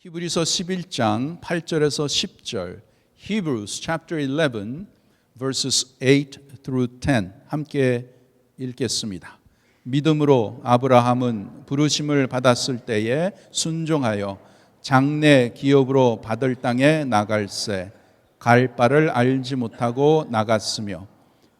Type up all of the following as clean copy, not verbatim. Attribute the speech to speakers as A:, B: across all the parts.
A: 히브리서 11장 8절에서 10절, Hebrews chapter 11 verses 8 through 10 함께 읽겠습니다. 믿음으로 아브라함은 부르심을 받았을 때에 순종하여 장래 기업으로 받을 땅에 나갈새 갈 바를 알지 못하고 나갔으며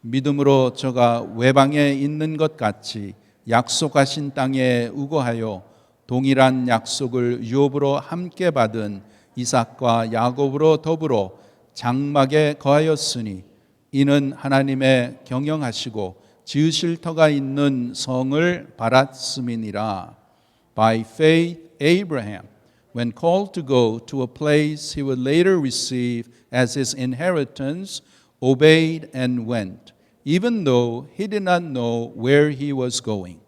A: 믿음으로 저가 외방에 있는 것 같이 약속하신 땅에 우거하여 동일한 약속을 유업으로 함께 받은 이삭과 야곱으로 더불어 장막에 거하였으니 이는 하나님의 경영하시고 지으실 터가 있는 성을 바랐음이니라. By faith Abraham, when called to go to a place he would later receive as his inheritance, obeyed and went, even though he did not know where he was going.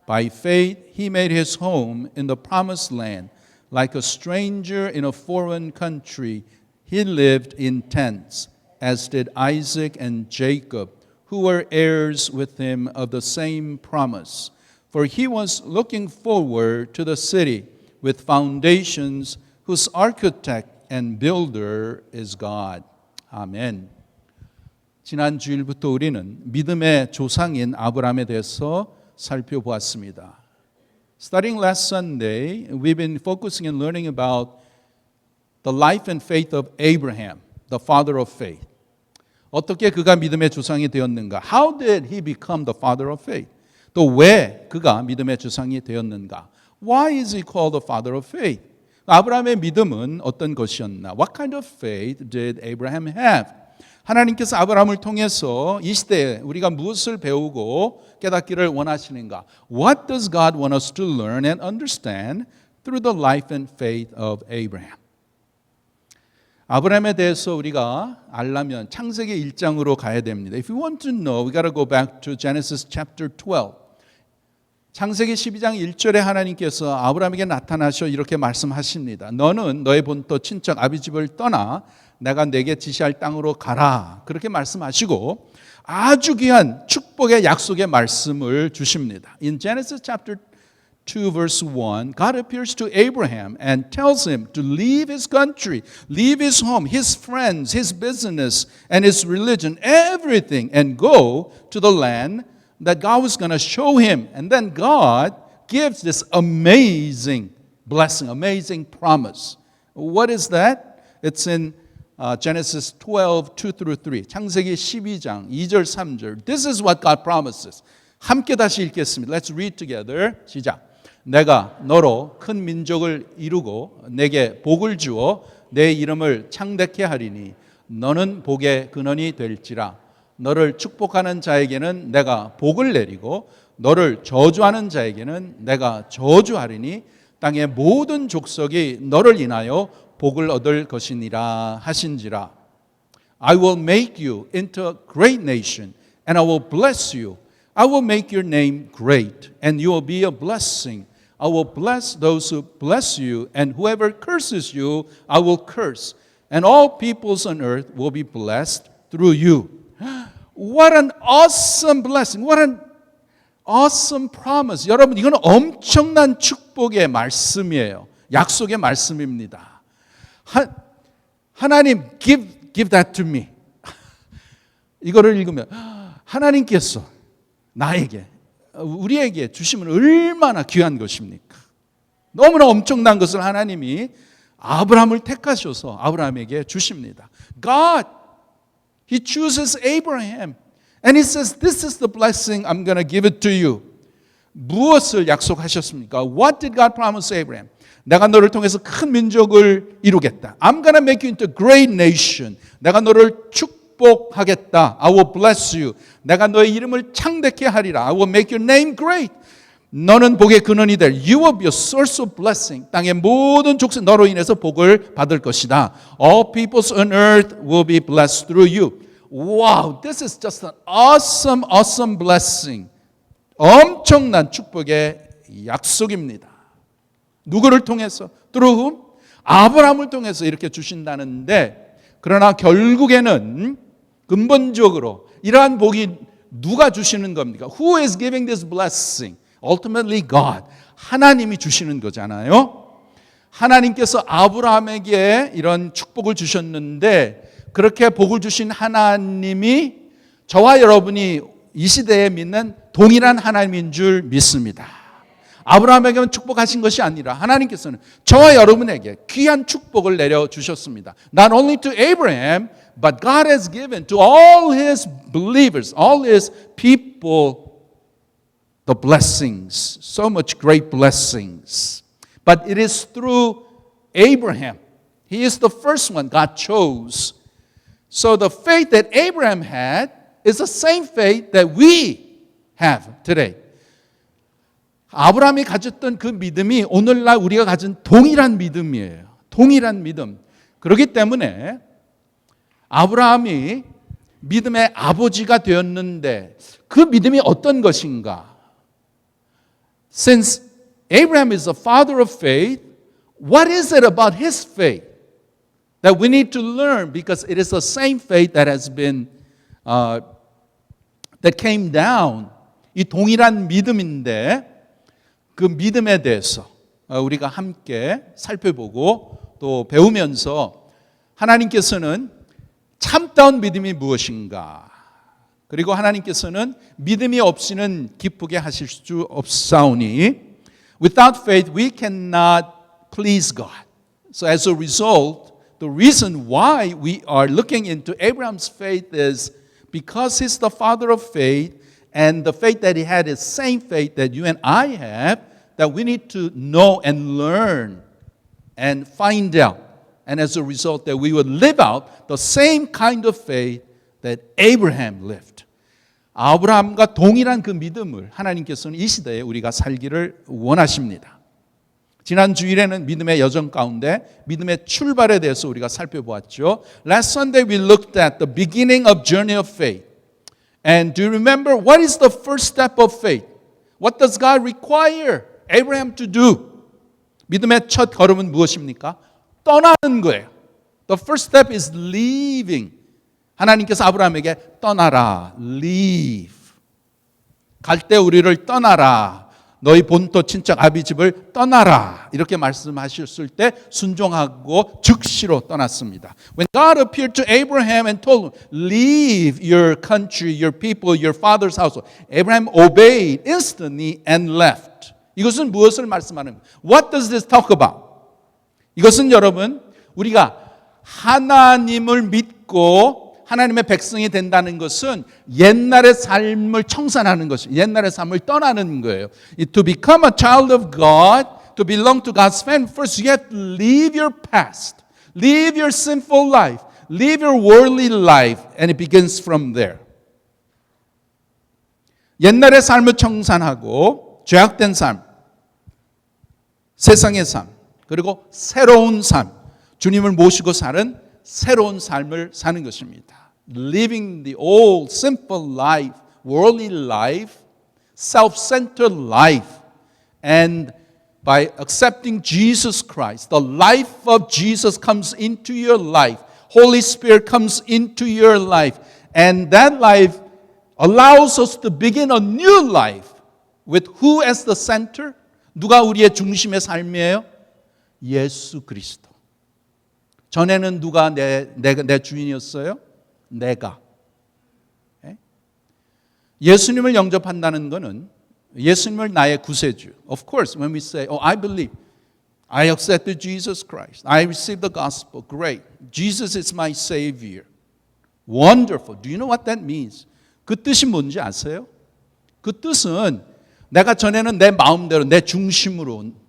A: By faith, he made his home in the promised land. Like a stranger in a foreign country, he lived in tents, as did Isaac and Jacob, who were heirs with him of the same promise. For he was looking forward to the city with foundations, whose architect and builder is God. 아멘. 지난 주일부터 우리는 믿음의 조상인 아브라함에 대해서 살펴보았습니다. Starting last Sunday, we've been focusing and learning about the life and faith of Abraham, the father of faith. 어떻게 그가 믿음의 조상이 되었는가? How did he become the father of faith? 또 왜 그가 믿음의 조상이 되었는가? Why is he called the father of faith? 아브라함의 믿음은 어떤 것이었나? What kind of faith did Abraham have? 하나님께서 아브라함을 통해서 이 시대에 우리가 무엇을 배우고 깨닫기를 원하시는가? What does God want us to learn and understand through the life and faith of Abraham? 아브라함에 대해서 우리가 알려면 창세기 1장으로 가야 됩니다. If you want to know, we got to go back to Genesis chapter 12. 창세기 12장 1절에 하나님께서 아브라함에게 나타나셔 이렇게 말씀하십니다. 너는 너의 본토 친척 아비 집을 떠나 내가 내게 지시할 땅으로 가라. 그렇게 말씀하시고 아주 귀한 축복의 약속의 말씀을 주십니다. In Genesis chapter 2 verse 1, God appears to Abraham and tells him to leave his country, leave his home, his friends, his business, and his religion, everything, and go to the land that God was going to show him. And then God gives this amazing blessing, amazing promise. What is that? It's in Genesis 12, 2 through 3. 창세기 12장 2절 3절. This is what God promises. 함께 다시 읽겠습니다. Let's read together. 시작. 내가 너로 큰 민족을 이루고 내게 복을 주어 내 이름을 창대케 하리니 너는 복의 근원이 될지라. 너를 축복하는 자에게는 내가 복을 내리고 너를 저주하는 자에게는 내가 저주하리니 땅의 모든 족속이 너를 인하여 복을 얻을 것이니라 하신지라. I will make you into a great nation and I will bless you. I will make your name great and you will be a blessing. I will bless those who bless you and whoever curses you I will curse. And all peoples on earth will be blessed through you. What an awesome blessing. What an awesome promise. 여러분 이건 엄청난 축복의 말씀이에요. 약속의 말씀입니다. 하나님 give that to me. 이거를 읽으면 하나님께서 나에게 우리에게 주시면 얼마나 귀한 것입니까? 너무나 엄청난 것을 하나님이 아브라함을 택하셔서 아브라함에게 주십니다. God, He chooses Abraham and He says, this is the blessing I'm going to give it to you. 무엇을 약속하셨습니까? What did God promise Abraham? 내가 너를 통해서 큰 민족을 이루겠다. I'm going to make you into a great nation. 내가 너를 축복하겠다. I will bless you. 내가 너의 이름을 창대케 하리라. I will make your name great. 너는 복의 근원이 될. You will be a source of blessing. 땅의 모든 족속 너로 인해서 복을 받을 것이다. All peoples on earth will be blessed through you. Wow, this is just an awesome, awesome blessing. 엄청난 축복의 약속입니다. 누구를 통해서? Through whom? 아브라함을 통해서 이렇게 주신다는데 그러나 결국에는 근본적으로 이러한 복이 누가 주시는 겁니까? Who is giving this blessing? Ultimately God. 하나님이 주시는 거잖아요. 하나님께서 아브라함에게 이런 축복을 주셨는데 그렇게 복을 주신 하나님이 저와 여러분이 이 시대에 믿는 동일한 하나님인 줄 믿습니다. 아브라함에게만 축복하신 것이 아니라 하나님께서는 저와 여러분에게 귀한 축복을 내려주셨습니다. Not only to Abraham, but God has given to all His believers, all His people, the blessings, so much great blessings. But it is through Abraham. He is the first one God chose. So the faith that Abraham had is the same faith that we have today. 아브라함이 가졌던 그 믿음이 오늘날 우리가 가진 동일한 믿음이에요. 동일한 믿음. 그렇기 때문에 아브라함이 믿음의 아버지가 되었는데 그 믿음이 어떤 것인가? Since Abraham is the father of faith, what is it about his faith that we need to learn? Because it is the same faith that has been that came down. 이 동일한 믿음인데 그 믿음에 대해서 우리가 함께 살펴보고 또 배우면서 하나님께서는 참다운 믿음이 무엇인가? 그리고 하나님께서는 믿음이 없이는 기쁘게 하실 수 없사오니 without faith we cannot please God. So as a result, the reason why we are looking into Abraham's faith is because he's the father of faith and the faith that he had is same faith that you and I have, that we need to know and learn and find out. And as a result, that we would live out the same kind of faith that Abraham lived. 아브라함과 동일한 그 믿음을 하나님께서는 이 시대에 우리가 살기를 원하십니다. 지난 주일에는 믿음의 여정 가운데 믿음의 출발에 대해서 우리가 살펴보았죠. Last Sunday we looked at the beginning of journey of faith. And do you remember what is the first step of faith? What does God require Abraham to do? 믿음의 첫 걸음은 무엇입니까? 떠나는 거예요. The first step is leaving. 하나님께서 아브라함에게 떠나라. Leave. 갈 때 우리를 떠나라. 너희 본토 친척 아비 집을 떠나라. 이렇게 말씀하셨을 때 순종하고 즉시로 떠났습니다. When God appeared to Abraham and told him, leave your country, your people, your father's household. Abraham obeyed instantly and left. 이것은 무엇을 말씀하는 거예요? What does this talk about? 이것은 여러분 우리가 하나님을 믿고 하나님의 백성이 된다는 것은 옛날의 삶을 청산하는 것이 옛날의 삶을 떠나는 거예요. To become a child of God, to belong to God's family, first you have to leave your past, leave your sinful life, leave your worldly life, and it begins from there. 옛날의 삶을 청산하고 죄악된 삶, 세상의 삶, 그리고 새로운 삶, 주님을 모시고 사는 새로운 삶을 사는 것입니다. Living the old simple life, worldly life, self-centered life, and by accepting Jesus Christ, the life of Jesus comes into your life. Holy Spirit comes into your life, and that life allows us to begin a new life with who as the center? 누가 우리의 중심의 삶이에요? 예수 그리스도. 전에는 누가 내 주인이었어요? 내가. 예수님을 영접한다는 것은 예수님을 나의 구세주. Of course, when we say, oh, I believe, I accepted Jesus Christ, I received the gospel, great. Jesus is my Savior. Wonderful. Do you know what that means? 그 뜻이 뭔지 아세요? 그 뜻은 내가 전에는 내 마음대로, 내 중심으로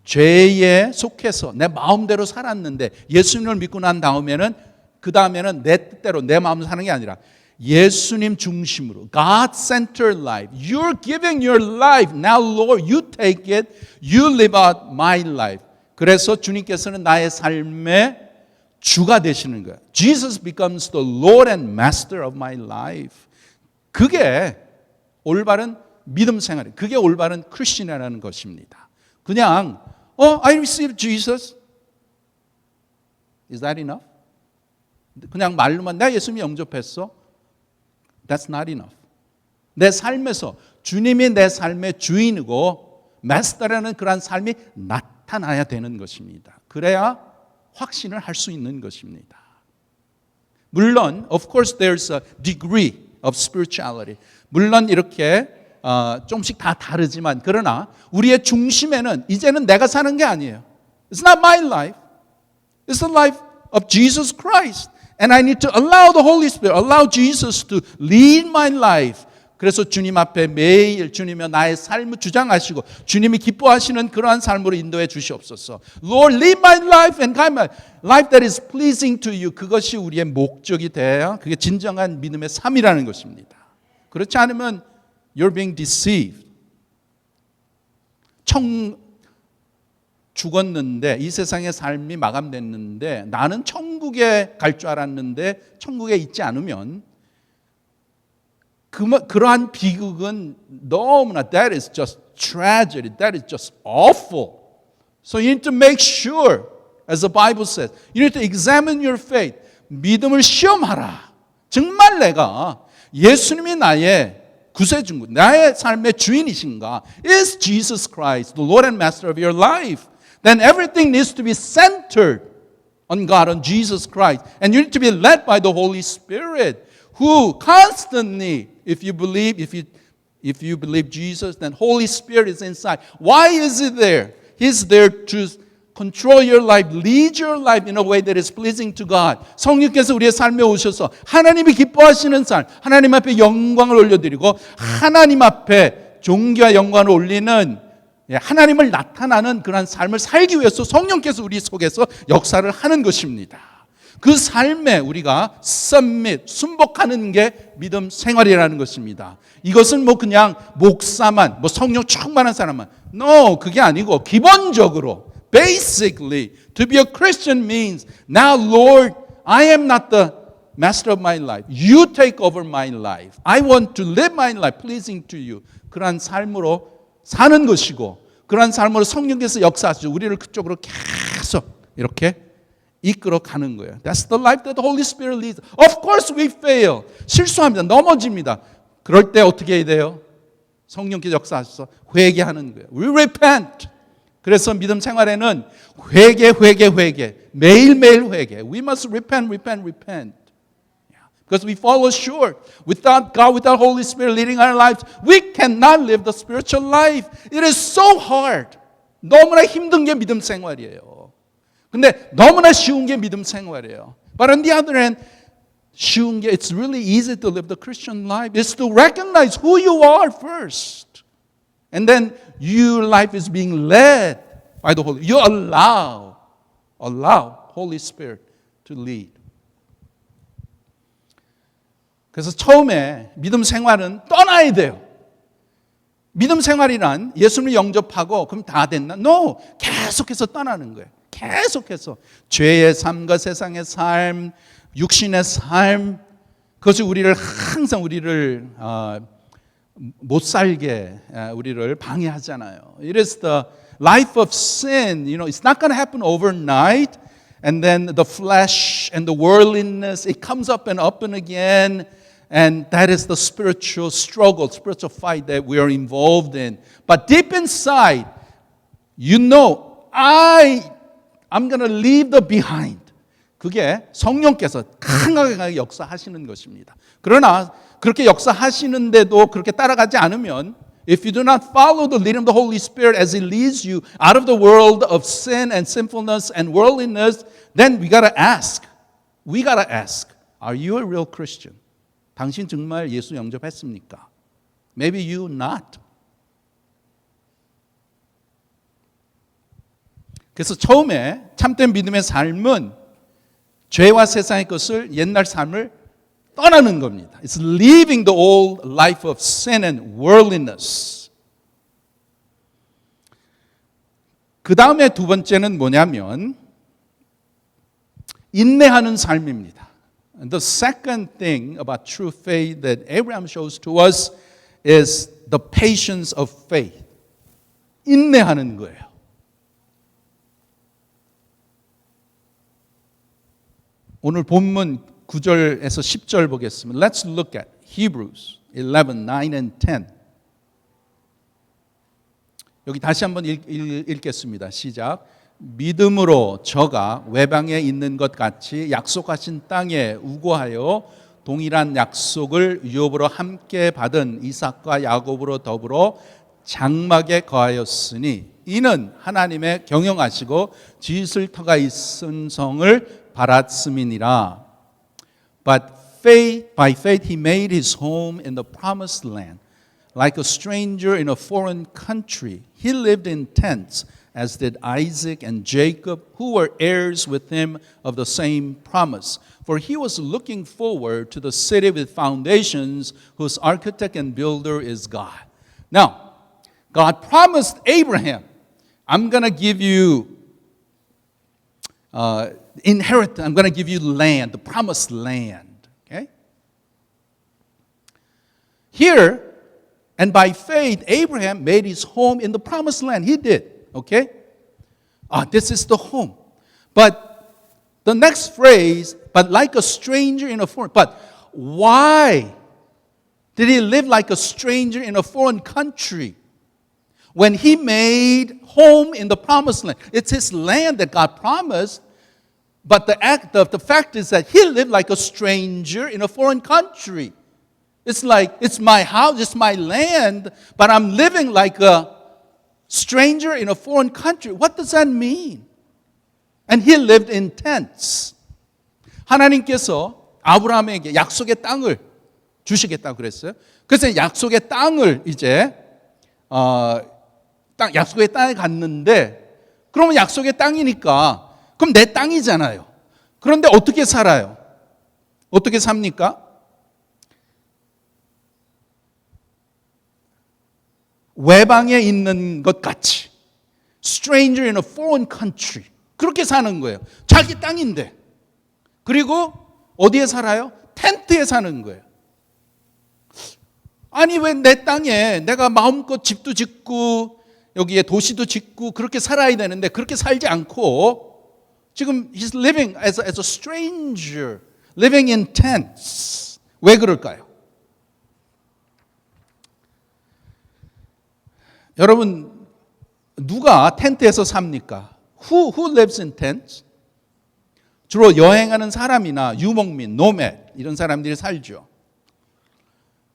A: 죄에 속해서 내 마음대로 살았는데 예수님을 믿고 난 다음에는 그 다음에는 내 뜻대로 내 마음대로 사는 게 아니라 예수님 중심으로 God-centered life. You're giving your life. Now Lord, you take it. You live out my life. 그래서 주님께서는 나의 삶의 주가 되시는 거예요. Jesus becomes the Lord and Master of my life. 그게 올바른 믿음 생활이에요. 그게 올바른 크리스천이라는 것입니다. 그냥 I received Jesus. Is that enough? 그냥 말로만 나 예수님 영접했어. That's not enough. 내 삶에서 주님이 내 삶의 주인이고 마스터라는 그런 삶이 나타나야 나타나야 되는 것입니다. 그래야 확신을 할 수 있는 것입니다. 물론 of course there's a degree of spirituality. 물론 이렇게 조금씩 다 다르지만 그러나 우리의 중심에는 이제는 내가 사는 게 아니에요. It's not my life. It's the life of Jesus Christ. And I need to allow the Holy Spirit, allow Jesus to lead my life. 그래서 주님 앞에 매일 주님이 나의 삶을 주장하시고 주님이 기뻐하시는 그러한 삶으로 인도해 주시옵소서. Lord, lead my life and guide my life that is pleasing to you. 그것이 우리의 목적이 돼야 그게 진정한 믿음의 삶이라는 것입니다. 그렇지 않으면 you're being deceived. 죽었는데 이 세상의 삶이 마감됐는데 나는 천국에 갈 줄 알았는데 천국에 있지 않으면 그러한 비극은 너무나 that is just tragedy. That is just awful. So you need to make sure, as the Bible says, you need to examine your faith. 믿음을 시험하라. 정말 내가 예수님이 나의 구세주, 나의 삶의 주인이신가? Is Jesus Christ the Lord and Master of your life? Then everything needs to be centered on God, on Jesus Christ. And you need to be led by the Holy Spirit, who constantly, if you believe Jesus, then Holy Spirit is inside. Why is He there? He's there to control your life, lead your life in a way that is pleasing to God. 성령께서 우리의 삶에 오셔서 하나님이 기뻐하시는 삶, 하나님 앞에 영광을 올려드리고 하나님 앞에 존귀와 영광을 올리는 하나님을 나타나는 그런 삶을 살기 위해서 성령께서 우리 속에서 역사를 하는 것입니다. 그 삶에 우리가 submit, 순복하는 게 믿음 생활이라는 것입니다. 이것은 그냥 목사만, 성령 충만한 사람만. No, 그게 아니고 기본적으로 basically to be a Christian means now Lord, I am not the master of my life. You take over my life. I want to live my life pleasing to you. 그러한 삶으로 사는 것이고 그러한 삶으로 성령께서 역사하시죠. 우리를 그쪽으로 계속 이렇게 이끌어 가는 거예요. That's the life that the Holy Spirit leads. Of course we fail. 실수합니다. 넘어집니다. 그럴 때 어떻게 해야 돼요? 성령께서 역사하셔서 회개하는 거예요. We repent. 그래서 믿음 생활에는 회개. 매일매일 회개. We must repent. Because we fall short. Without God, without Holy Spirit leading our lives, we cannot live the spiritual life. It is so hard. 너무나 힘든 게 믿음 생활이에요. 근데 너무나 쉬운 게 믿음 생활이에요. But on the other hand, 쉬운 게 it's really easy to live the Christian life. It's to recognize who you are first. And then your life is being led by the Holy. You allow Holy Spirit to lead. 그래서 처음에 믿음 생활은 떠나야 돼요. 믿음 생활이란 예수님을 영접하고 그럼 다 됐나? No. 계속해서 떠나는 거예요. 계속해서 죄의 삶과 세상의 삶, 육신의 삶, 그것이 우리를 항상 우리를 못 살게 우리를 방해하잖아요. It is the life of sin. It's not going to happen overnight. And then the flesh and the worldliness, it comes up and again. And that is the spiritual struggle, spiritual fight that we are involved in. But deep inside, I'm going to leave the behind. 그게 성령께서 강하게 역사하시는 것입니다. 그러나 그렇게 역사하시는데도 그렇게 따라가지 않으면 if you do not follow the leading of the Holy Spirit as He leads you out of the world of sin and sinfulness and worldliness, then we got to ask. Are you a real Christian? 당신 정말 예수 영접했습니까? Maybe you not. 그래서 처음에 참된 믿음의 삶은 죄와 세상의 것을 옛날 삶을 떠나는 겁니다. It's leaving the old life of sin and worldliness. 그 다음에 두 번째는 뭐냐면 인내하는 삶입니다. And the second thing about true faith that Abraham shows to us is the patience of faith. 인내하는 거예요. 오늘 본문 9절에서 10절 보겠습니다. Let's look at Hebrews 11, 9 and 10. 여기 다시 한번 읽겠습니다. 시작. 믿음으로 저가 외방에 있는 것 같이 약속하신 땅에 우거하여 동일한 약속을 유업으로 함께 받은 이삭과 야곱으로 더불어 장막에 거하였으니 이는 하나님의 경영하시고 지을 터가 있은 성을 바랐음이니라. But by faith he made his home in the promised land. Like a stranger in a foreign country, he lived in tents, as did Isaac and Jacob, who were heirs with him of the same promise. For he was looking forward to the city with foundations, whose architect and builder is God. Now, God promised Abraham, I'm going to give you inheritance, I'm going to give you land, the promised land. Okay? Here, and by faith, Abraham made his home in the promised land. He did. Okay? This is the home. But the next phrase, but like a stranger in a foreign, but why did he live like a stranger in a foreign country when he made home in the promised land? It's his land that God promised, but the fact is that he lived like a stranger in a foreign country. It's like, it's my house, it's my land, but I'm living like a stranger in a foreign country. What does that mean? And he lived in tents. 하나님께서 아브라함에게 약속의 땅을 주시겠다고 그랬어요. 그래서 약속의 땅을 이제 약속의 땅에 갔는데, 그러면 약속의 땅이니까 그럼 내 땅이잖아요. 그런데 어떻게 살아요? 어떻게 삽니까? 외방에 있는 것 같이, stranger in a foreign country, 그렇게 사는 거예요. 자기 땅인데. 그리고 어디에 살아요? 텐트에 사는 거예요. 아니 왜 내 땅에 내가 마음껏 집도 짓고 여기에 도시도 짓고 그렇게 살아야 되는데 그렇게 살지 않고 지금 he's living as a stranger, living in tents. 왜 그럴까요? 여러분, 누가 텐트에서 삽니까? Who lives in tents? 주로 여행하는 사람이나 유목민, nomad 이런 사람들이 살죠.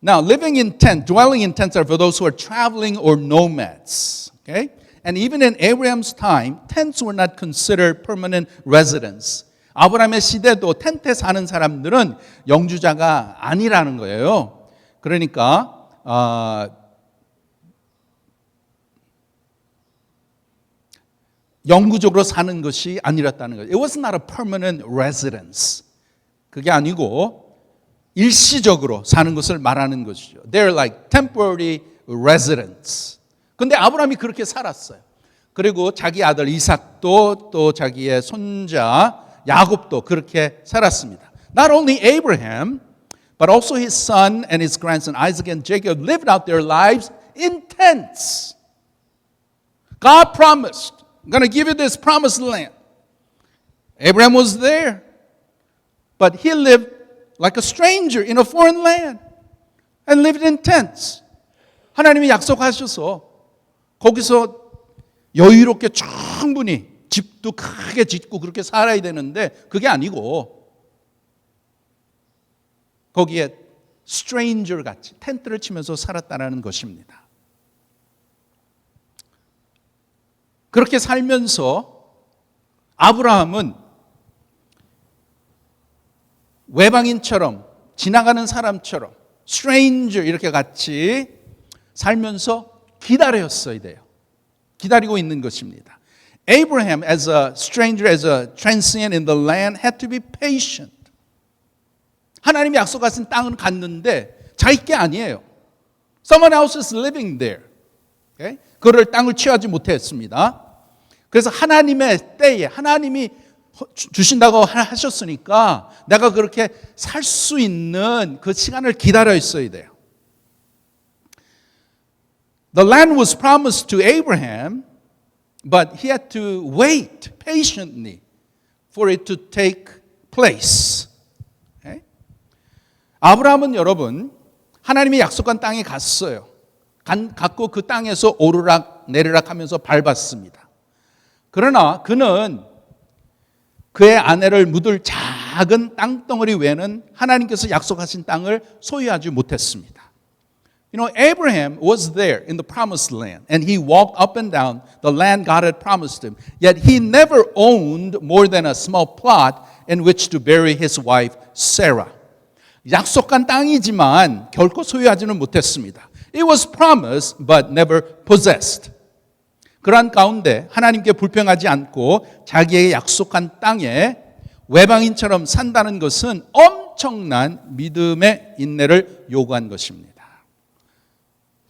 A: Now, living in tent, dwelling in tents are for those who are traveling or nomads. Okay? And even in Abraham's time, tents were not considered permanent residence. 아브라함의 시대도 텐트에 사는 사람들은 영주자가 아니라는 거예요. 그러니까 영구적으로 사는 것이 아니었다는 거예요. It was not a permanent residence. 그게 아니고 일시적으로 사는 것을 말하는 것이죠. They're like temporary residents. 근데 아브라함이 그렇게 살았어요. 그리고 자기 아들 이삭도 또 자기의 손자 야곱도 그렇게 살았습니다. Not only Abraham, but also his son and his grandson Isaac and Jacob lived out their lives in tents. God promised, I'm going to give you this promised land. Abraham was there, but he lived like a stranger in a foreign land and lived in tents. 하나님이 약속하셔서 거기서 여유롭게 충분히 집도 크게 짓고 그렇게 살아야 되는데 그게 아니고 거기에 stranger 같이 텐트를 치면서 살았다는 것입니다. 그렇게 살면서 아브라함은 외방인처럼 지나가는 사람처럼 stranger 이렇게 같이 살면서 기다렸어야 돼요. 기다리고 있는 것입니다. Abraham as a stranger, as a transient in the land had to be patient. 하나님이 약속하신 땅은 갔는데 자기 게 아니에요. Someone else is living there. Okay? 그를 땅을 취하지 못했습니다. 그래서 하나님의 때에 하나님이 주신다고 하셨으니까 내가 그렇게 살 수 있는 그 시간을 기다려 있어야 돼요. The land was promised to Abraham, but he had to wait patiently for it to take place. Okay? 아브라함은 여러분 하나님이 약속한 땅에 갔어요. 갔고 그 땅에서 오르락 내리락 하면서 밟았습니다. 그러나 그는 그의 아내를 묻을 작은 땅덩어리 외에는 하나님께서 약속하신 땅을 소유하지 못했습니다. You know, Abraham was there in the promised land and he walked up and down the land God had promised him. Yet he never owned more than a small plot in which to bury his wife Sarah. 약속한 땅이지만 결코 소유하지는 못했습니다. It was promised but never possessed. 그러한 가운데 하나님께 불평하지 않고 자기에게 약속한 땅에 외방인처럼 산다는 것은 엄청난 믿음의 인내를 요구한 것입니다.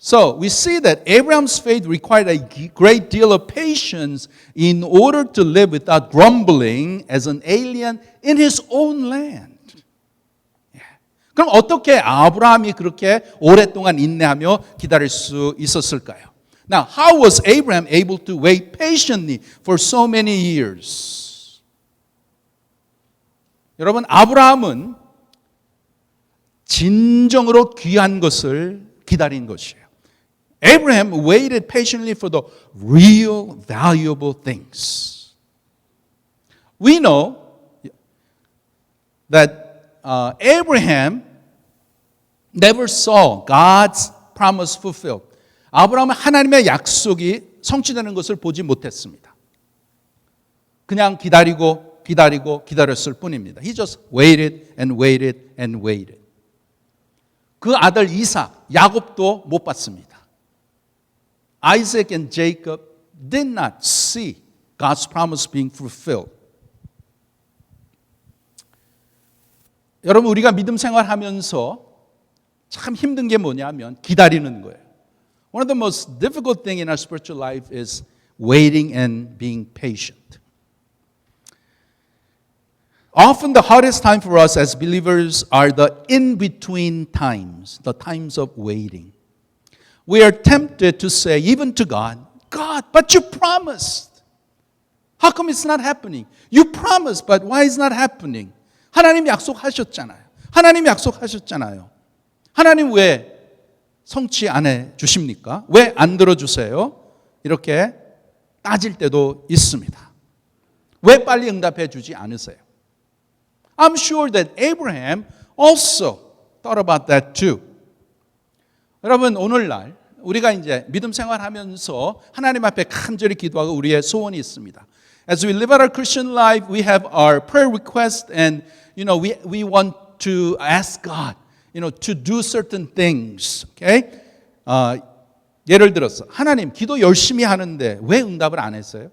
A: So we see that Abraham's faith required a great deal of patience in order to live without grumbling as an alien in his own land. 그럼 어떻게 아브라함이 그렇게 오랫동안 인내하며 기다릴 수 있었을까요? Now, how was Abraham able to wait patiently for so many years? 여러분, 아브라함은 진정으로 귀한 것을 기다린 것이에요. Abraham waited patiently for the real valuable things. We know that Abraham never saw God's promise fulfilled. 아브라함은 하나님의 약속이 성취되는 것을 보지 못했습니다. 그냥 기다렸을 뿐입니다. He just waited and waited and waited. 그 아들 이삭, 야곱도 못 봤습니다. Isaac and Jacob did not see God's promise being fulfilled. 여러분, 우리가 믿음 생활하면서 참 힘든 게 뭐냐면 기다리는 거예요. One of the most difficult things in our spiritual life is waiting and being patient. Often the hardest time for us as believers are the in-between times, the times of waiting. We are tempted to say, even to God, God, but you promised. How come it's not happening? You promised, but why is it not happening? 하나님 약속하셨잖아요. 하나님 약속하셨잖아요. 하나님 왜 성취 안 해주십니까? 왜 안 들어주세요? 이렇게 따질 때도 있습니다. 왜 빨리 응답해 주지 않으세요? I'm sure that Abraham also thought about that too. 여러분, 오늘날 우리가 이제 믿음 생활하면서 하나님 앞에 간절히 기도하고 우리의 소원이 있습니다. As we live our Christian life, we have our prayer requests and we want to ask God to do certain things. Okay? 예를 들어서 하나님 기도 열심히 하는데 왜 응답을 안 했어요?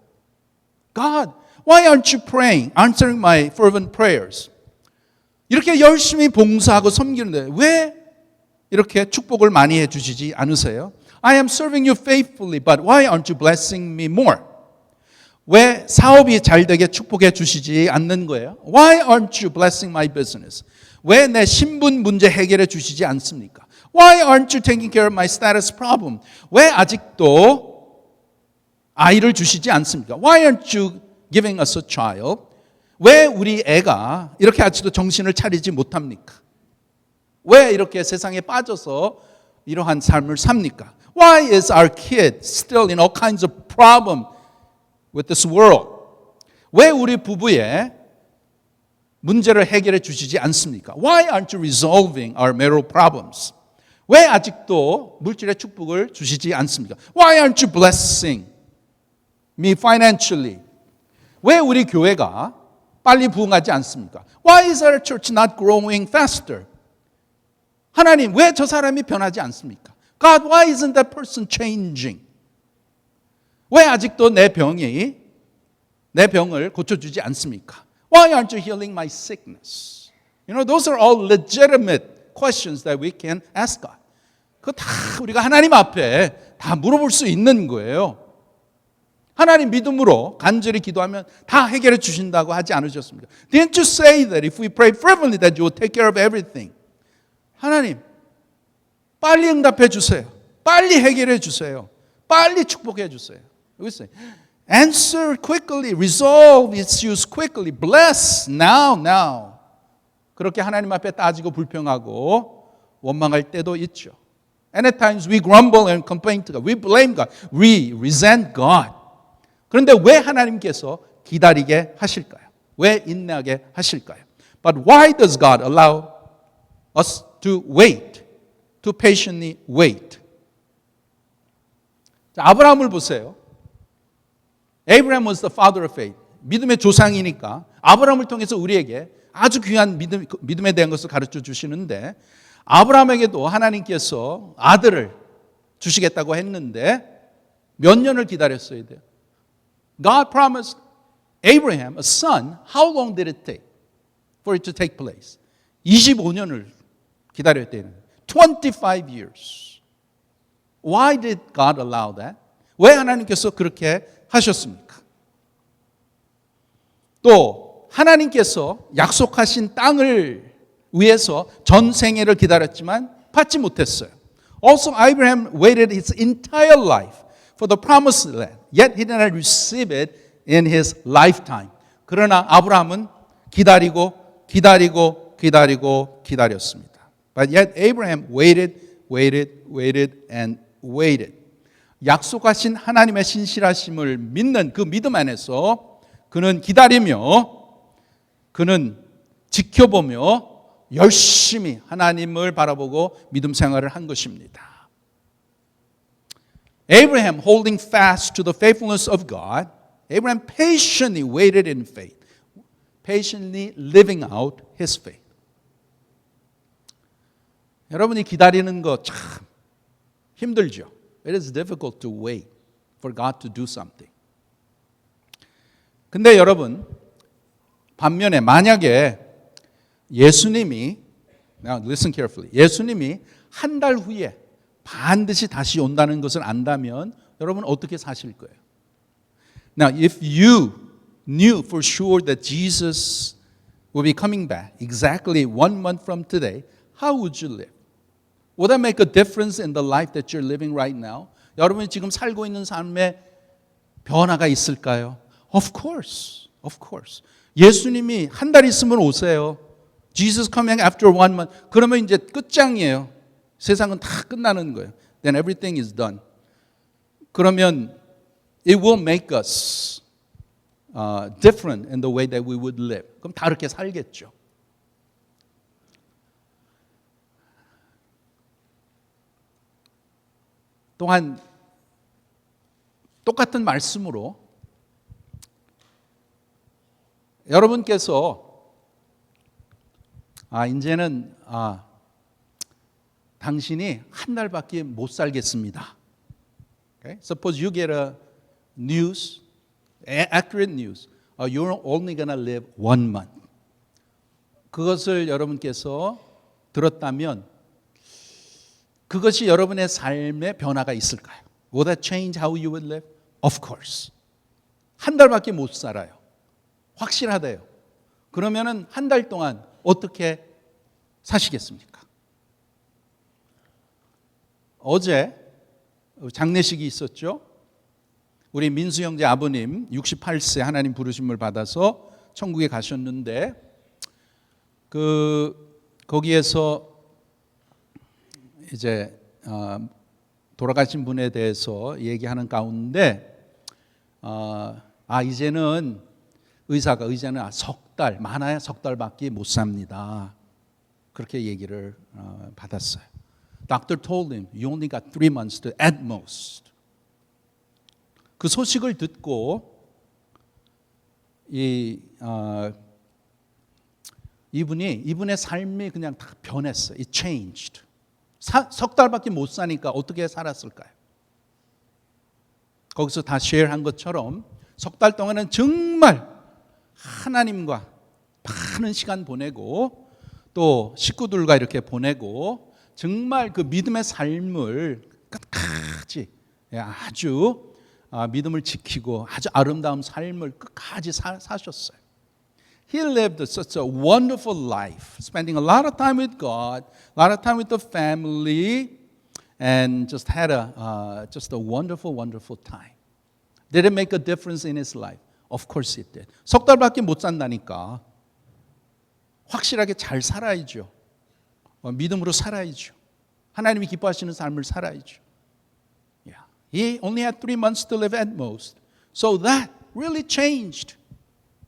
A: God, why aren't you praying, answering my fervent prayers? 이렇게 열심히 봉사하고 섬기는데 왜 이렇게 축복을 많이 해주시지 않으세요? I am serving you faithfully, but why aren't you blessing me more? 왜 사업이 잘 되게 축복해 주시지 않는 거예요? Why aren't you blessing my business? 왜 내 신분 문제 해결해 주시지 않습니까? Why aren't you taking care of my status problem? 왜 아직도 아이를 주시지 않습니까? Why aren't you giving us a child? 왜 우리 애가 이렇게 아직도 정신을 차리지 못합니까? 왜 이렇게 세상에 빠져서 이러한 삶을 삽니까? Why is our kid still in all kinds of problem with this world? 왜 우리 부부의 문제를 해결해 주시지 않습니까? Why aren't you resolving our marital problems? 왜 아직도 물질의 축복을 주시지 않습니까? Why aren't you blessing me financially? 왜 우리 교회가 빨리 부흥하지 않습니까? Why is our church not growing faster? 하나님, 왜 저 사람이 변하지 않습니까? God, why isn't that person changing? 왜 아직도 내 병을 고쳐주지 않습니까? Why aren't you healing my sickness? Those are all legitimate questions that we can ask God. 그거 다 우리가 하나님 앞에 다 물어볼 수 있는 거예요. 하나님 믿음으로 간절히 기도하면 다 해결해 주신다고 하지 않으셨습니까? Didn't you say that if we pray fervently that you will take care of everything? 하나님, 빨리 응답해 주세요. 빨리 해결해 주세요. 빨리 축복해 주세요. 여기 있어요. Answer quickly, resolve issues quickly, bless now. 그렇게 하나님 앞에 따지고 불평하고 원망할 때도 있죠. And at times we grumble and complain to God. We blame God. We resent God. 그런데 왜 하나님께서 기다리게 하실까요? 왜 인내하게 하실까요? But why does God allow us to wait? To patiently wait. 자, 아브라함을 보세요. Abraham was the father of faith. 믿음의 조상이니까 아브라함을 통해서 우리에게 아주 귀한 믿음에 대한 것을 가르쳐 주시는데 아브라함에게도 하나님께서 아들을 주시겠다고 했는데 몇 년을 기다렸어야 돼요? God promised Abraham a son. How long did it take for it to take place? 25년을 기다려야 되는 25 years. Why did God allow that? 왜 하나님께서 그렇게 하셨습니까? 또 하나님께서 약속하신 땅을 위해서 전 생애를 기다렸지만 받지 못했어요. Also, Abraham waited his entire life for the promised land. Yet he did not receive it in his lifetime. 그러나 아브라함은 기다리고 기다렸습니다. But yet Abraham waited and waited. 약속하신 하나님의 신실하심을 믿는 그 믿음 안에서 그는 기다리며 그는 지켜보며 열심히 하나님을 바라보고 믿음 생활을 한 것입니다. Abraham holding fast to the faithfulness of God, Abraham patiently waited in faith, patiently living out his faith. 여러분이 기다리는 거 참 힘들죠. It is difficult to wait for God to do something. 근데 여러분, 반면에 만약에 예수님이, now listen carefully, 예수님이 한 달 후에 반드시 다시 온다는 것을 안다면 여러분 어떻게 사실 거예요? Now, if you knew for sure that Jesus will be coming back exactly 1 month from today, how would you live? Would that make a difference in the life that you're living right now? 여러분이 지금 살고 있는 삶에 변화가 있을까요? Of course, of course. 예수님이 한 달 있으면 오세요. Jesus coming after 1 month. 그러면 이제 끝장이에요. 세상은 다 끝나는 거예요. Then everything is done. 그러면 it will make us different in the way that we would live. 그럼 다르게 살겠죠. 또한 똑같은 말씀으로 여러분께서 이제는 당신이 한 달밖에 못 살겠습니다. Okay? Suppose you get a news, accurate news. You're only gonna live 1 month. 그것을 여러분께서 들었다면 그것이 여러분의 삶에 변화가 있을까요? Will that change how you would live? Of course. 한 달밖에 못 살아요. 확실하대요. 그러면은 한 달 동안 어떻게 사시겠습니까? 어제 장례식이 있었죠. 우리 민수 형제 아버님 68세 하나님 부르심을 받아서 천국에 가셨는데 거기에서 이제 돌아가신 분에 대해서 얘기하는 가운데 이제는 의사는 석 달, 많아야 석 달밖에 못 삽니다. 그렇게 얘기를 받았어요. Doctor told him, you only got 3 months to at most. 그 소식을 듣고 이분의 삶이 그냥 다 변했어요. It changed. 석 달밖에 못 사니까 어떻게 살았을까요? 거기서 다 쉐어한 것처럼 석 달 동안은 정말 하나님과 많은 시간 보내고 또 식구들과 이렇게 보내고 정말 그 믿음의 삶을 끝까지 아주 믿음을 지키고 아주 아름다운 삶을 끝까지 사셨어요. He lived such a wonderful life, spending a lot of time with God, a lot of time with the family, and just had just a wonderful, wonderful time. Did it make a difference in his life? Of course it did. 석 달밖에 못 산다니까 확실하게 잘 살아야죠. 믿음으로 살아야죠. 하나님이 기뻐하시는 삶을 살아야죠. Yeah. He only had 3 months to live at most. So that really changed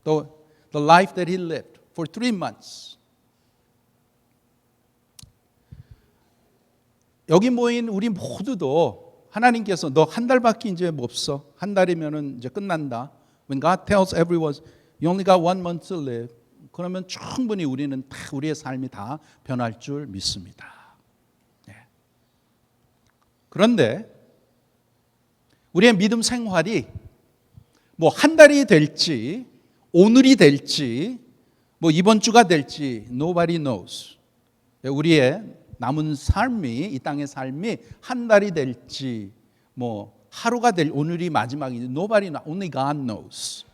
A: the life that he lived for 3 months. 여기 모인 우리 모두도 하나님께서 너 한 달밖에 이제 없어. 한 달이면은 이제 끝난다. When God tells everyone you only got 1 month to live, 그러면 충분히 우리는 다 우리의 삶이 다 변할 줄 믿습니다. 네. 그런데 우리의 믿음 생활이 뭐 한 달이 될지 오늘이 될지 뭐 이번 주가 될지 nobody knows. 우리의 남은 삶이 이 땅의 삶이 한 달이 될지 뭐 하루가 될 오늘이 마지막인지 nobody knows. Only God knows.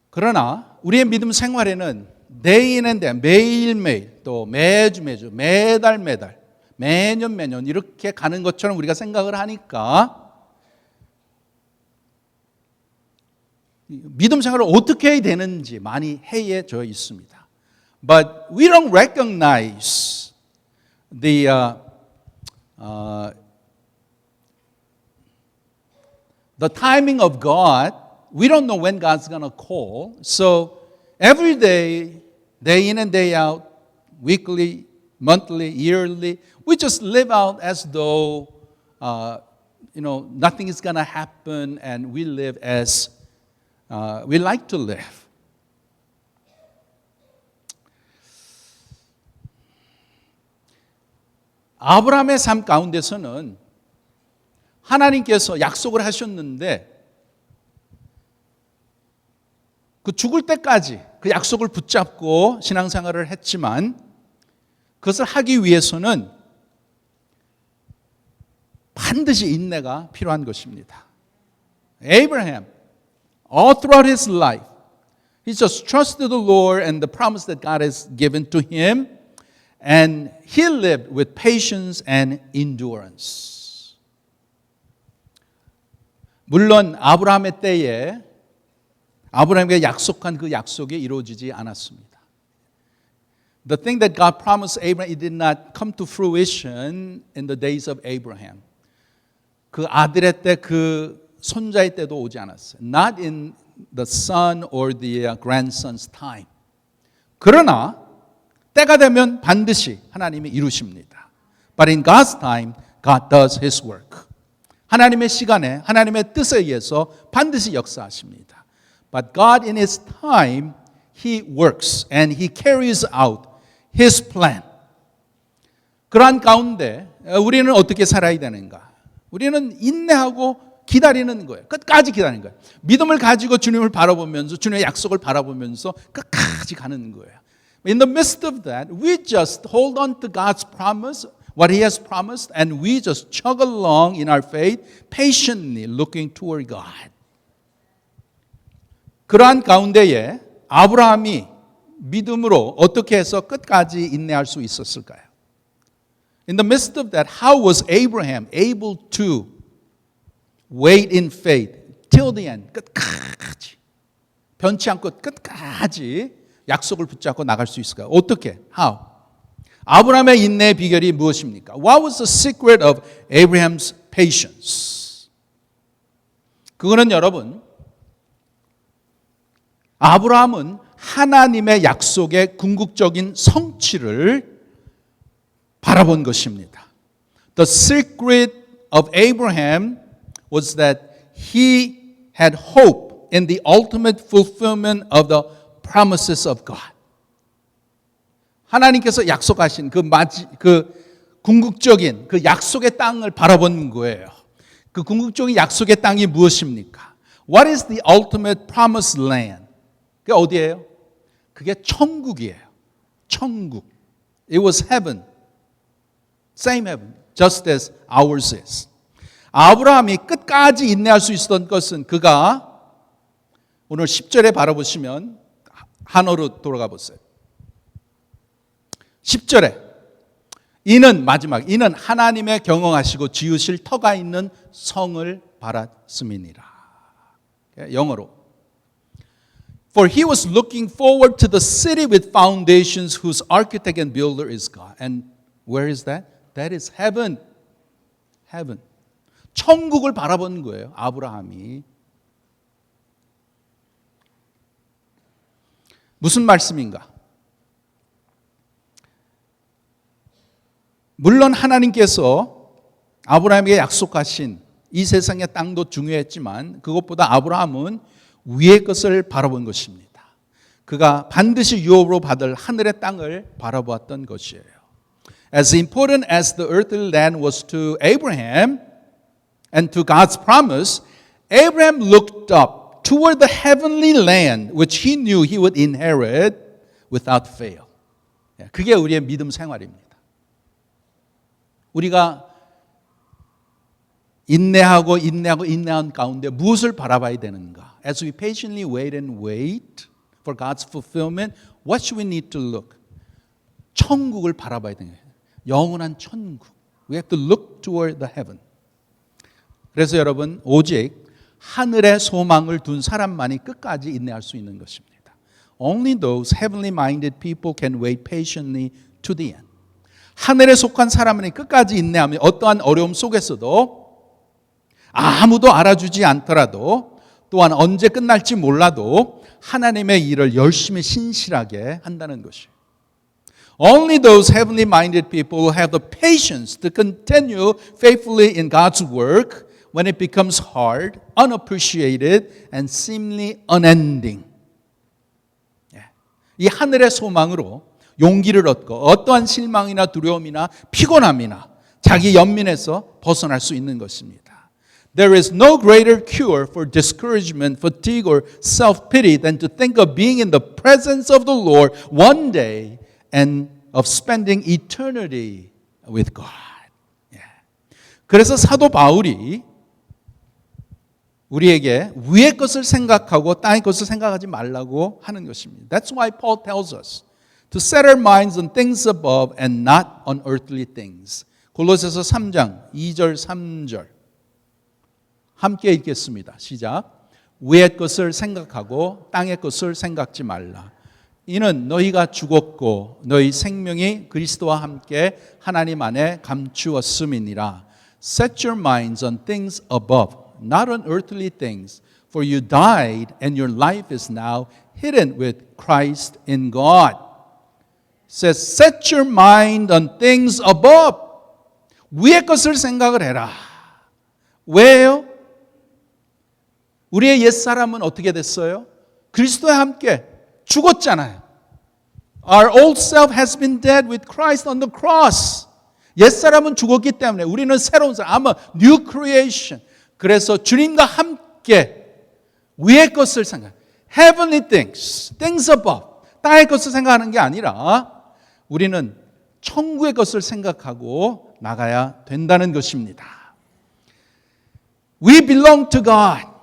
A: 그러나 우리의 믿음 생활에는 day in and day 매일매일 또 매주 매달 매년 이렇게 가는 것처럼 우리가 생각을 하니까 믿음 생활을 어떻게 해야 되는지 많이 해이해져 있습니다. But we don't recognize the timing of God. We don't know when God's going to call. So every day, day in and day out, weekly, monthly, yearly, we just live out as though nothing is going to happen, and we live as we like to live. 아브라함의 삶 가운데서는 하나님께서 약속을 하셨는데 그 죽을 때까지 그 약속을 붙잡고 신앙생활을 했지만 그것을 하기 위해서는 반드시 인내가 필요한 것입니다. Abraham, all throughout his life, he just trusted the Lord and the promise that God has given to him, and he lived with patience and endurance. 물론 아브라함의 때에 아브라함에게 약속한 그 약속이 이루어지지 않았습니다. The thing that God promised Abraham, it did not come to fruition in the days of Abraham. 그 아들의 때, 그 손자의 때도 오지 않았어요. Not in the son or the grandson's time. 그러나 때가 되면 반드시 하나님이 이루십니다. But in God's time, God does His work. 하나님의 시간에 하나님의 뜻에 의해서 반드시 역사하십니다. But God in His time, He works and He carries out His plan. 그러한 가운데 우리는 어떻게 살아야 되는가? 우리는 인내하고 기다리는 거예요. 끝까지 기다리는 거예요. 믿음을 가지고 주님을 바라보면서 주님의 약속을 바라보면서 끝까지 가는 거예요. In the midst of that, we just hold on to God's promise, what He has promised, and we just chug along in our faith, patiently looking toward God. 그러한 가운데에 아브라함이 믿음으로 어떻게 해서 끝까지 인내할 수 있었을까요? In the midst of that, how was Abraham able to wait in faith till the end? 끝까지 변치 않고 끝까지 약속을 붙잡고 나갈 수 있을까요? 어떻게? How? 아브라함의 인내의 비결이 무엇입니까? What was the secret of Abraham's patience? 그거는 여러분, 아브라함은 하나님의 약속의 궁극적인 성취를 바라본 것입니다. The secret of Abraham was that he had hope in the ultimate fulfillment of the promises of God. 하나님께서 약속하신 그 궁극적인 그 약속의 땅을 바라본 거예요. 그 궁극적인 약속의 땅이 무엇입니까? What is the ultimate promised land? 그게 어디예요? 그게 천국이에요. 천국. It was heaven. Same heaven, just as ours is. 아브라함이 끝까지 인내할 수 있었던 것은 그가 오늘 10절에 바라보시면 한어로 돌아가 보세요. 10절에 이는 하나님의 경영하시고 지으실 터가 있는 성을 바랐음이니라. 영어로 For he was looking forward to the city with foundations whose architect and builder is God. And where is that? That is heaven. Heaven. 천국을 바라보는 거예요. 아브라함이. 무슨 말씀인가? 물론 하나님께서 아브라함에게 약속하신 이 세상의 땅도 중요했지만 그것보다 아브라함은 위의 것을 바라본 것입니다. 그가 반드시 유업으로 받을 하늘의 땅을 바라보았던 것이에요. As important as the earthly land was to Abraham and to God's promise, Abraham looked up toward the heavenly land which he knew he would inherit without fail. 그게 우리의 믿음 생활입니다. 우리가 인내한 가운데 무엇을 바라봐야 되는가? As we patiently wait and wait for God's fulfillment, what should we need to look? 천국을 바라봐야 되는 거예요. 영원한 천국. We have to look toward the heaven. 그래서 여러분, 오직 하늘의 소망을 둔 사람만이 끝까지 인내할 수 있는 것입니다. Only those heavenly minded people can wait patiently to the end. 하늘에 속한 사람은 끝까지 인내하며 어떠한 어려움 속에서도 아무도 알아주지 않더라도 또한 언제 끝날지 몰라도 하나님의 일을 열심히 신실하게 한다는 것이에요. Only those heavenly minded people will have the patience to continue faithfully in God's work when it becomes hard, unappreciated, and seemingly unending. 이 하늘의 소망으로 용기를 얻고 어떠한 실망이나 두려움이나 피곤함이나 자기 연민에서 벗어날 수 있는 것입니다. There is no greater cure for discouragement, fatigue, or self-pity than to think of being in the presence of the Lord one day and of spending eternity with God. 그래서 사도 바울이 우리에게 위의 것을 생각하고 땅의 것을 생각하지 말라고 하는 것입니다. That's why Paul tells us to set our minds on things above and not on earthly things. 골로새서 3장 2절 3절 함께 읽겠습니다. 시작. 위의 것을 생각하고 땅의 것을 생각지 말라. 이는 너희가 죽었고 너희 생명이 그리스도와 함께 하나님 안에 감추었음이니라. Set your minds on things above, not on earthly things. For you died and your life is now hidden with Christ in God. Says, set your mind on things above. 위의 것을 생각을 해라. 왜요? 우리의 옛사람은 어떻게 됐어요? 그리스도와 함께 죽었잖아요. Our old self has been dead with Christ on the cross. 옛사람은 죽었기 때문에 우리는 새로운 사람, I'm a new creation. 그래서 주님과 함께 위의 것을 생각, heavenly things, things above, 땅의 것을 생각하는 게 아니라 우리는 천국의 것을 생각하고 나가야 된다는 것입니다. We belong to God.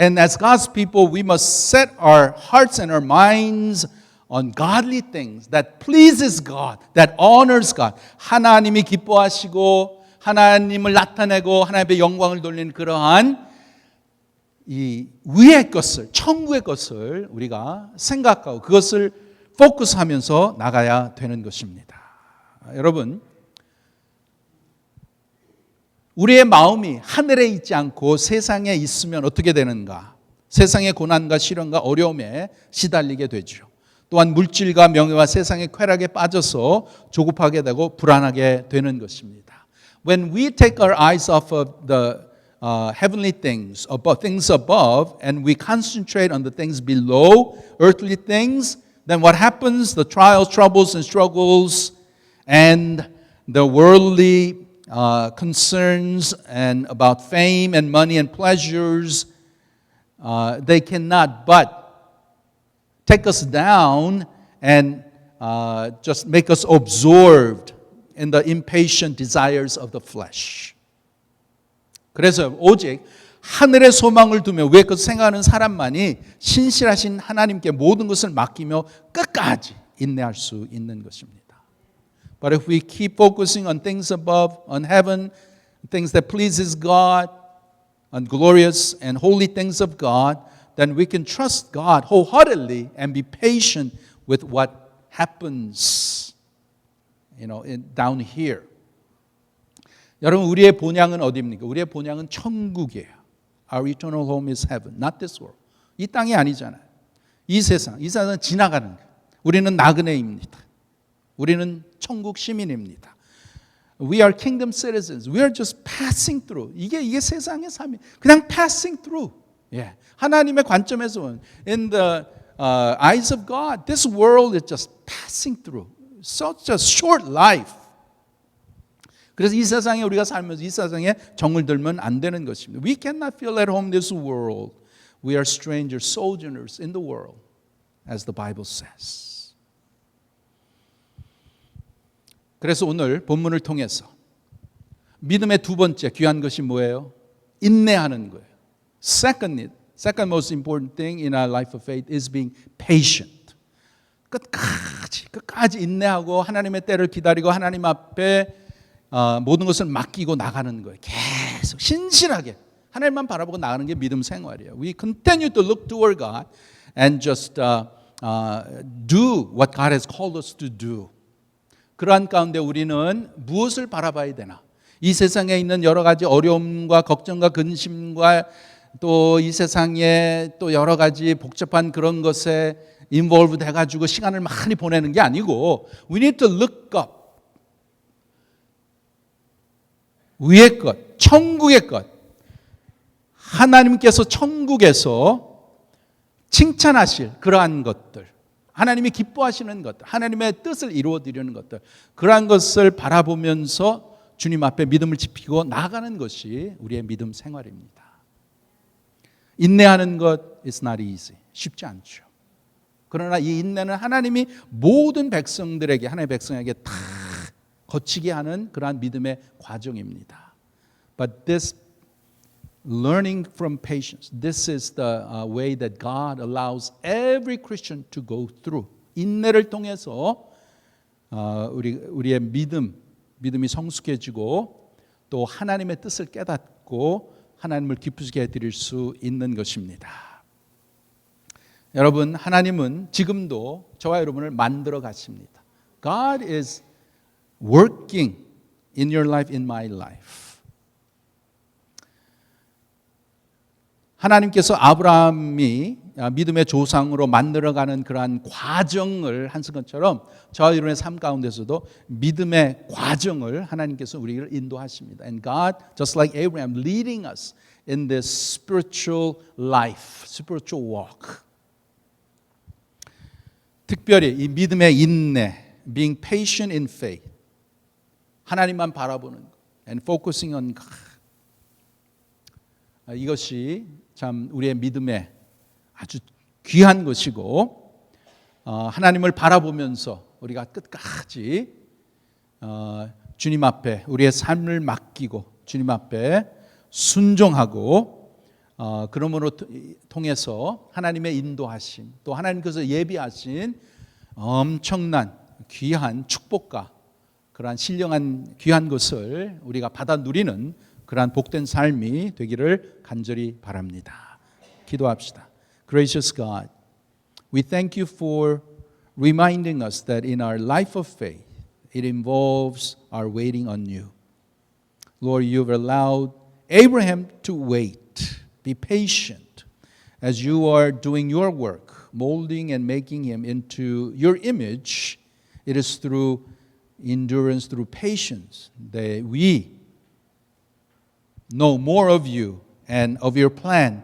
A: And as God's people, we must set our hearts and our minds on godly things that pleases God, that honors God. 하나님이 기뻐하시고 하나님을 나타내고 하나님의 영광을 돌리는 그러한 이 위의 것을, 천국의 것을 우리가 생각하고 그것을 포커스하면서 나가야 되는 것입니다. 여러분, 우리의 마음이 하늘에 있지 않고 세상에 있으면 어떻게 되는가? 세상의 고난과 시련과 어려움에 시달리게 되죠. 또한 물질과 명예와 세상의 쾌락에 빠져서 조급하게 되고 불안하게 되는 것입니다. When we take our eyes off of the heavenly things above, and we concentrate on the things below, earthly things, then what happens? The trials, troubles, and struggles, and the worldly concerns and about fame and money and pleasures, they cannot but take us down and just make us absorbed in the impatient desires of the flesh. 그래서 오직 하늘의 소망을 두며 위의 것을 생각하는 사람만이 신실하신 하나님께 모든 것을 맡기며 끝까지 인내할 수 있는 것입니다. But if we keep focusing on things above, on heaven, things that pleases God, on glorious and holy things of God, then we can trust God wholeheartedly and be patient with what happens down here. 여러분, 우리의 본향은 어디입니까? 우리의 본향은 천국이에요. Our eternal home is heaven, not this world. 이 땅이 아니잖아요. 이 세상은 지나가는 거예요. 우리는 나그네입니다. 우리는 천국 시민입니다. We are kingdom citizens. We are just passing through. 이게 세상의 삶이 그냥 passing through. 예. 하나님의 관점에서 보면 in the eyes of God, this world is just passing through. Such a short life. 그래서 이 세상에 우리가 살면서 이 세상에 정을 들면 안 되는 것입니다. We cannot feel at home in this world. We are strangers, sojourners in the world, as the Bible says. 그래서 오늘 본문을 통해서 믿음의 두 번째 귀한 것이 뭐예요? 인내하는 거예요. Second most important thing in our life of faith is being patient. 끝까지 인내하고 하나님의 때를 기다리고 하나님 앞에 모든 것을 맡기고 나가는 거예요. 계속 신실하게 하나님만 바라보고 나가는 게 믿음 생활이에요. We continue to look toward God and just do what God has called us to do. 그러한 가운데 우리는 무엇을 바라봐야 되나? 이 세상에 있는 여러 가지 어려움과 걱정과 근심과 또 이 세상에 또 여러 가지 복잡한 그런 것에 involved 해가지고 시간을 많이 보내는 게 아니고 we need to look up. 위의 것, 천국의 것. 하나님께서 천국에서 칭찬하실 그러한 것들, 하나님이 기뻐하시는 것들, 하나님의 뜻을 이루어드리는 것들, 그러한 것을 바라보면서 주님 앞에 믿음을 지피고 나아가는 것이 우리의 믿음 생활입니다. 인내하는 것 is not easy. 쉽지 않죠. 그러나 이 인내는 하나님이 모든 백성들에게, 하나님의 백성에게 다 거치게 하는 그러한 믿음의 과정입니다. But this learning from patience, this is the way that God allows every Christian to go through. 인내를 통해서 우리의 믿음이 성숙해지고 또 하나님의 뜻을 깨닫고 하나님을 기쁘시게 해드릴 수 있는 것입니다. 여러분, 하나님은 지금도 저와 여러분을 만들어 가십니다. God is working in your life, in my life. 하나님께서 아브라함이 믿음의 조상으로 만들어가는 그러한 과정을 하신 것처럼 저와 여러분의 삶 가운데서도 믿음의 과정을 하나님께서 우리를 인도하십니다. And God, just like Abraham, leading us in this spiritual life, spiritual walk. 특별히 이 믿음의 인내, being patient in faith, 하나님만 바라보는 것, and focusing on God. 이것이 참 우리의 믿음의 아주 귀한 것이고 하나님을 바라보면서 우리가 끝까지 주님 앞에 우리의 삶을 맡기고 주님 앞에 순종하고 그러므로 통해서 하나님의 인도하심 또 하나님께서 예비하신 엄청난 귀한 축복과 그러한 신령한 귀한 것을 우리가 받아 누리는 그러한 복된 삶이 되기를 간절히 바랍니다. 기도합시다. Gracious God, we thank you for reminding us that in our life of faith, it involves our waiting on you. Lord, you've allowed Abraham to wait, be patient, as you are doing your work, molding and making him into your image. It is through endurance, through patience, that we know more of you and of your plan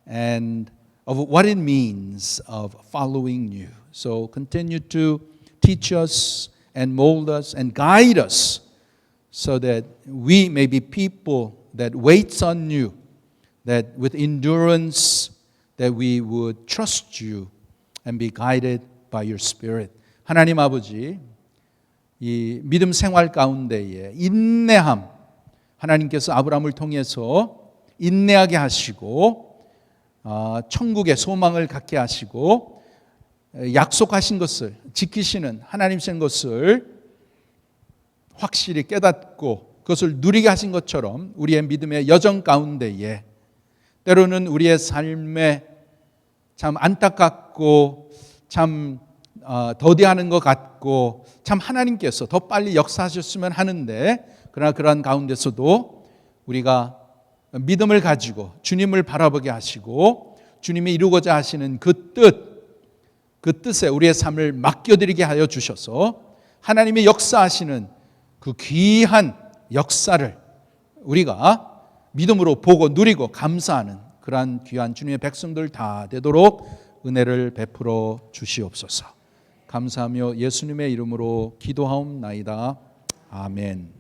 A: and of what it means of following you. So continue to teach us and mold us and guide us so that we may be people that waits on you, that with endurance that we would trust you and be guided by your Spirit. 하나님 아버지, 이 믿음 생활 가운데에 인내함, 하나님께서 아브라함을 통해서 인내하게 하시고 천국의 소망을 갖게 하시고 약속하신 것을 지키시는 하나님이신 것을 확실히 깨닫고 그것을 누리게 하신 것처럼 우리의 믿음의 여정 가운데에 때로는 우리의 삶에 참 안타깝고 참 더디하는 것 같고 참 하나님께서 더 빨리 역사하셨으면 하는데, 그러나 그러한 가운데서도 우리가 믿음을 가지고 주님을 바라보게 하시고 주님이 이루고자 하시는 그 뜻에 우리의 삶을 맡겨드리게 하여 주셔서 하나님이 역사하시는 그 귀한 역사를 우리가 믿음으로 보고 누리고 감사하는 그러한 귀한 주님의 백성들 다 되도록 은혜를 베풀어 주시옵소서. 감사하며 예수님의 이름으로 기도하옵나이다. 아멘.